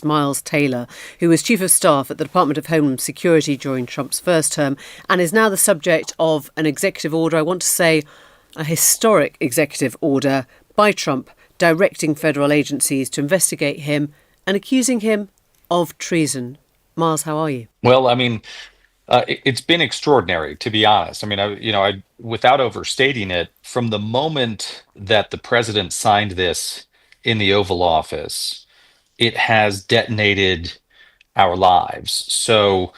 Miles Taylor, who was Chief of Staff at the Department of Homeland Security during Trump's first term and is now the subject of an executive order, I want to say a historic executive order by Trump directing federal agencies to investigate him and accusing him of treason. Miles, how are you? Well, it's been extraordinary, to be honest. Without overstating it, from the moment that the president signed this in the Oval Office, it has detonated our lives. So,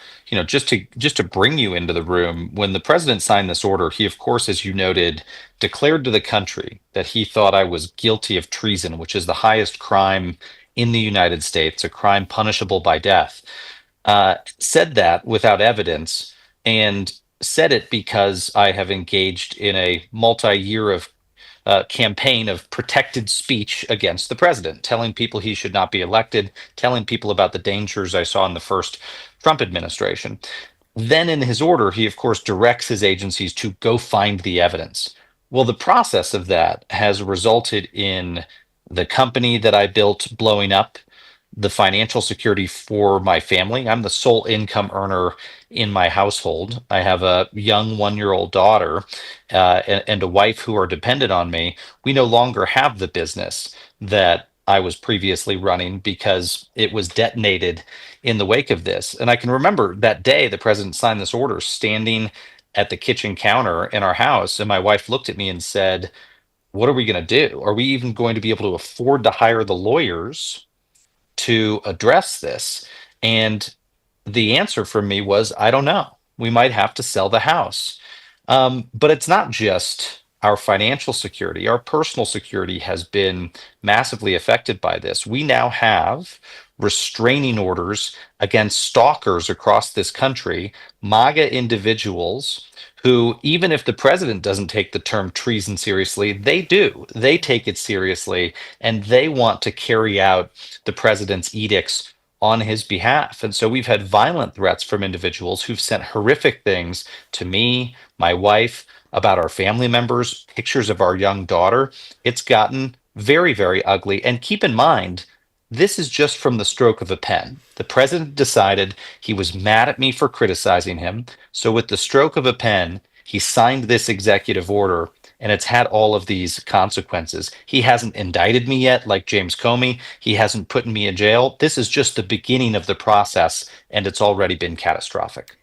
just to bring you into the room, when the president signed this order, he, of course, as you noted, declared to the country that he thought I was guilty of treason, which is the highest crime in the United States, a crime punishable by death. Said that without evidence, and said it because I have engaged in a multi-year of campaign of protected speech against the president, telling people he should not be elected, telling people about the dangers I saw in the first Trump administration. Then, in his order, he, of course, directs his agencies to go find the evidence. Well, the process of that has resulted in the company that I built blowing up, the financial security for my family. I'm the sole income earner in my household. I have a young 1-year-old daughter and a wife who are dependent on me. We no longer have the business that I was previously running because it was detonated in the wake of this. And I can remember that day the president signed this order, standing at the kitchen counter in our house, and my wife looked at me and said, "What are we going to do? Are we even going to be able to afford to hire the lawyers to address this?" And the answer from me was, "I don't know. We might have to sell the house." But it's not just our financial security. Our personal security has been massively affected by this. We now have restraining orders against stalkers across this country, MAGA individuals who, even if the president doesn't take the term treason seriously, they do. They take it seriously, and they want to carry out the president's edicts on his behalf. And so we've had violent threats from individuals who've sent horrific things to me, my wife, about our family members, pictures of our young daughter. It's gotten very, very ugly. And keep in mind, this is just from the stroke of a pen. The president decided he was mad at me for criticizing him. So, with the stroke of a pen, he signed this executive order, and it's had all of these consequences. He hasn't indicted me yet, like James Comey. He hasn't put me in jail. This is just the beginning of the process, and it's already been catastrophic.